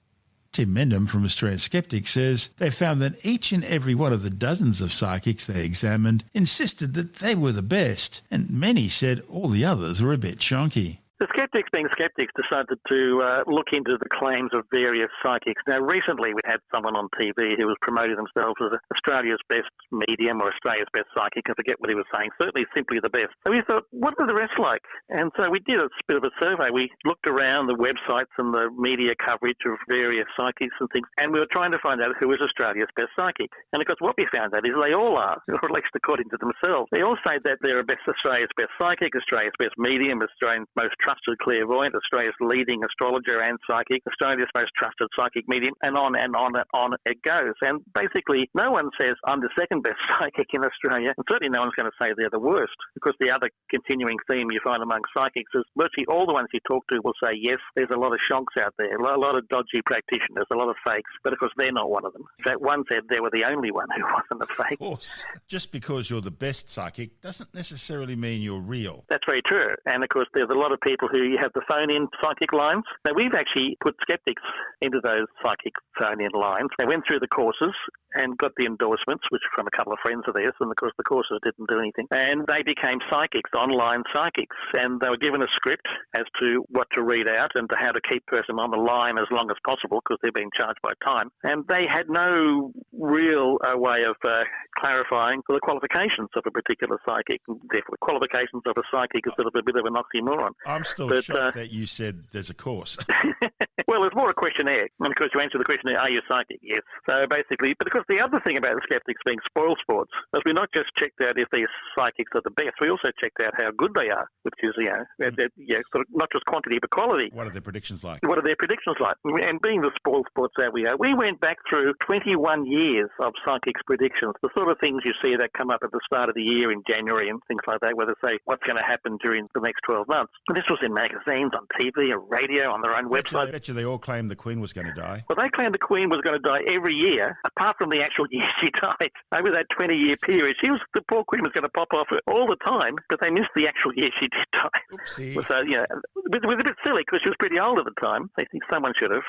A: Tim Mendham from Australian Skeptics says they found that each and every one of the dozens of psychics they examined insisted that they were the best, and many said all the others were a bit chonky.
H: The skeptics, being skeptics, decided to look into the claims of various psychics. Now, recently we had someone on TV who was promoting themselves as Australia's best medium or Australia's best psychic. I forget what he was saying. Certainly simply the best. So we thought, what are the rest like? And so we did a bit of a survey. We looked around the websites and the media coverage of various psychics and things, and we were trying to find out who is Australia's best psychic. And of course, what we found out is they all are, or at least according to themselves. They all say that they're Australia's best psychic, Australia's best medium, Australia's most trusted clairvoyant, Australia's leading astrologer and psychic, Australia's most trusted psychic medium, and on and on and on it goes. And basically, no one says, I'm the second best psychic in Australia, and certainly no one's going to say they're the worst, because the other continuing theme you find among psychics is virtually all the ones you talk to will say, yes, there's a lot of shonks out there, a lot of dodgy practitioners, a lot of fakes, but of course they're not one of them. In fact, one said they were the only one who wasn't a fake.
A: Of course, just because you're the best psychic doesn't necessarily mean you're real.
H: That's very true. And of course, there's a lot of people who have the phone-in psychic lines. Now, we've actually put skeptics into those psychic phone-in lines. They went through the courses and got the endorsements, which from a couple of friends of theirs, and of course the courses didn't do anything. And they became psychics, online psychics, and they were given a script as to what to read out and to how to keep person on the line as long as possible, because they're being charged by time. And they had no real way of clarifying the qualifications of a particular psychic. Therefore, the qualifications of a psychic is sort of a bit of an oxymoron.
A: I'm still shocked that you said there's a course.
H: Well, it's more a questionnaire. And of course, you answer the questionnaire, are you psychic? Yes. So basically, but of course, the other thing about the skeptics being spoil sports is we not just checked out if these psychics are the best, we also checked out how good they are, which is, sort of not just quantity but quality.
A: What are their predictions like?
H: What are their predictions like? And being the spoil sports that we are, we went back through 21 years of psychics predictions, the sort of things you see that come up at the start of the year in January and things like that, where they say what's going to happen during the next 12 months. And this was in magazines, on TV, on radio, on their own website.
A: I bet you they all claimed the Queen was going to die.
H: Well, they claimed the Queen was going to die every year, apart from the actual year she died. Over that 20-year period, the poor Queen was going to pop off all the time, but they missed the actual year she did die.
A: Oopsie.
H: So, it was a bit silly because she was pretty old at the time. They think someone should have.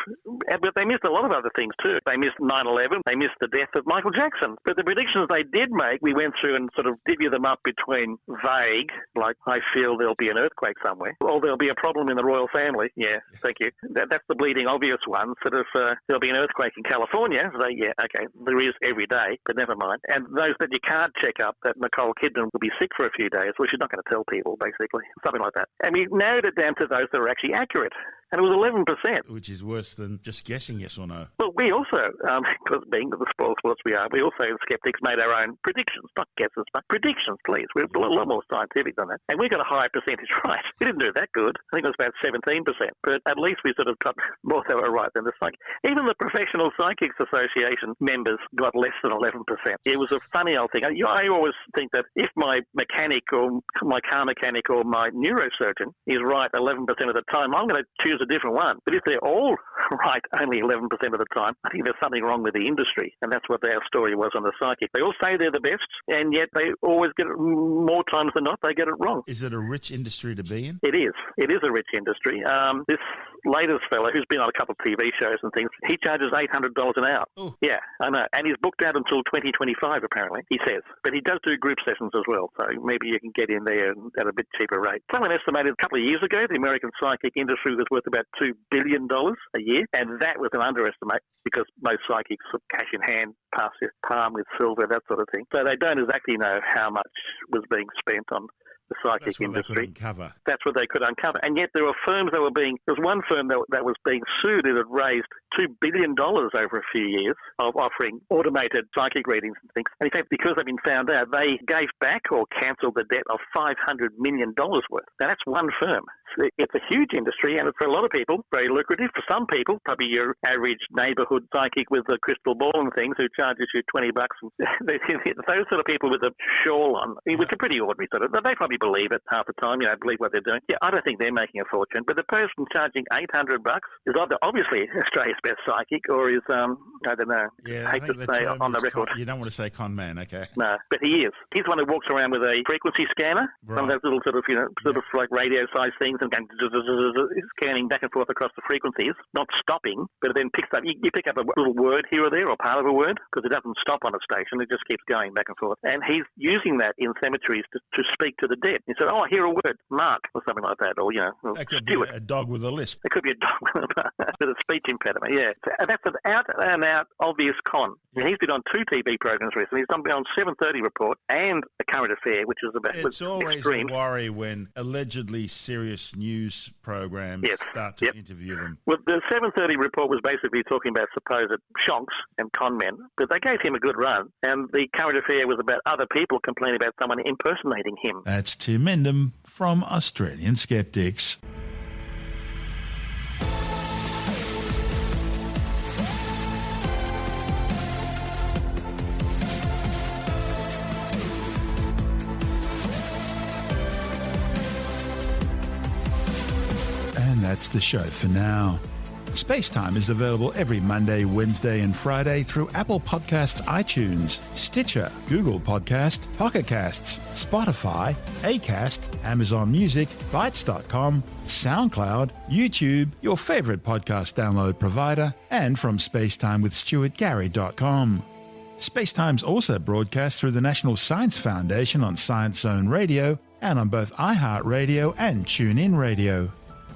H: But they missed a lot of other things too. They missed 9/11. They missed the death of Michael Jackson. But the predictions they did make, we went through and sort of divvy them up between vague, like I feel there'll be an earthquake somewhere, or there'll be a problem in the royal family. Yeah, thank you. That's the bleeding obvious one. Sort of there'll be an earthquake in California. So yeah, okay, there is every day, but never mind. And those that you can't check up, that Nicole Kidman will be sick for a few days, well, she's not going to tell people, basically. Something like that. And we narrowed it down to those that are actually accurate. And it was 11%.
A: Which is worse than just guessing yes or no.
H: Well, we also, because being the spoil sports we are, we also, skeptics, made our own predictions. Not guesses, but predictions, please. We're a lot more scientific than that. And we got a higher percentage right. We didn't do that good. I think it was about 17%. But at least we sort of got more that were right than the psychic. Even the Professional Psychics Association members got less than 11%. It was a funny old thing. I always think that if my mechanic or my car mechanic or my neurosurgeon is right 11% of the time, I'm going to choose a different one. But if they're all right only 11% of the time. I think there's something wrong with the industry, and that's what our story was on the psychic. They all say they're the best, and yet they always get it, more times than not, they get it wrong.
A: Is it a rich industry to be in?
H: It is. It is a rich industry. This latest fellow, who's been on a couple of TV shows and things, he charges $800 an hour.
A: Ooh.
H: Yeah, I know. And he's booked out until 2025, apparently, he says. But he does do group sessions as well, so maybe you can get in there at a bit cheaper rate. Someone estimated a couple of years ago the American psychic industry was worth about $2 billion a year, and that was an underestimate because most psychics sort of cash in hand, pass their palm with silver, that sort of thing. So they don't exactly know how much was being spent on the psychic industry. That's what they could uncover. And yet there were firms that were being, there was one firm that was being sued that had raised $2 billion over a few years of offering automated psychic readings and things. And in fact, because they've been found out, they gave back or cancelled the debt of $500 million worth. Now that's one firm. It's a huge industry, and it's for a lot of people very lucrative. For some people, probably your average neighbourhood psychic with a crystal ball and things who charges you $20. And those sort of people with a shawl on, which are pretty ordinary sort of, they probably believe it half the time, believe what they're doing. Yeah, I don't think they're making a fortune. But the person charging $800 is either obviously Australia's best psychic, or is, I don't know,
A: I
H: hate to say on the record.
A: You don't want to say con man, okay.
H: No, but he is. He's the one who walks around with a frequency scanner, one of those little sort of like radio-sized things, and going scanning back and forth across the frequencies, not stopping, but it then picks up. You pick up a little word here or there, or part of a word, because it doesn't stop on a station. It just keeps going back and forth. And he's using that in cemeteries to speak to the dead. He said, "Oh, I hear a word, Mark," or something like that, or
A: that could
H: Stuart.
A: Be a dog with a lisp.
H: It could be a dog with a speech impediment. Yeah, and that's an out obvious con. And he's been on 2 TV programs recently. He's been on 7:30 Report and A Current Affair, which is about
A: It's always
H: extremes.
A: a worry when allegedly serious news programs start to interview them.
H: Well, the 7:30 Report was basically talking about supposed shonks and con men, but they gave him a good run. And the Current Affair was about other people complaining about someone impersonating him.
A: That's Tim Mendham from Australian Skeptics. And that's the show for now. SpaceTime is available every Monday, Wednesday and Friday through Apple Podcasts, iTunes, Stitcher, Google Podcast, Pocket Casts, Spotify, Acast, Amazon Music, Bytes.com, SoundCloud, YouTube, your favourite podcast download provider, and from spacetimewithstuartgary.com. SpaceTime's also broadcast through the National Science Foundation on Science Zone Radio and on both iHeartRadio and TuneIn Radio.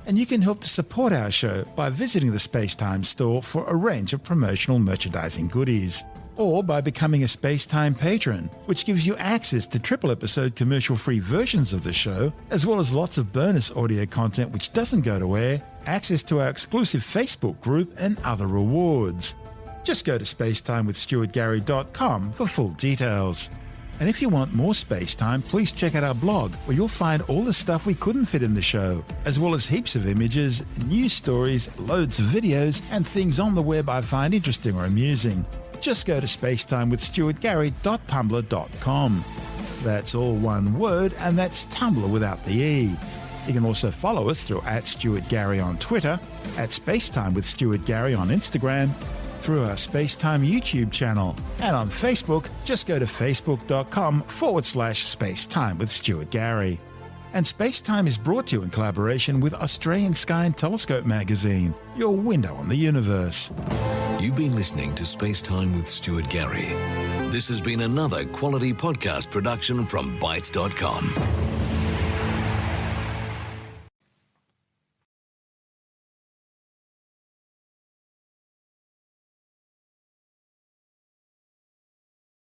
A: And you can help to support our show by visiting the SpaceTime store for a range of promotional merchandising goodies, or by becoming a SpaceTime patron, which gives you access to triple-episode commercial-free versions of the show, as well as lots of bonus audio content which doesn't go to air, access to our exclusive Facebook group, and other rewards. Just go to spacetimewithstuartgary.com for full details. And if you want more space time, please check out our blog, where you'll find all the stuff we couldn't fit in the show, as well as heaps of images, news stories, loads of videos, and things on the web I find interesting or amusing. Just go to spacetimewithstuartgary.tumblr.com. That's all one word, and that's Tumblr without the E. You can also follow us through @StuartGary on Twitter, @SpaceTimeWithStuartGary on Instagram, through our SpaceTime YouTube channel, and on Facebook, just go to facebook.com/SpaceTime with Stuart Gary. And SpaceTime is brought to you in collaboration with Australian Sky and Telescope magazine, your window on the universe.
B: You've been listening to SpaceTime with Stuart Gary. This has been another quality podcast production from Bytes.com.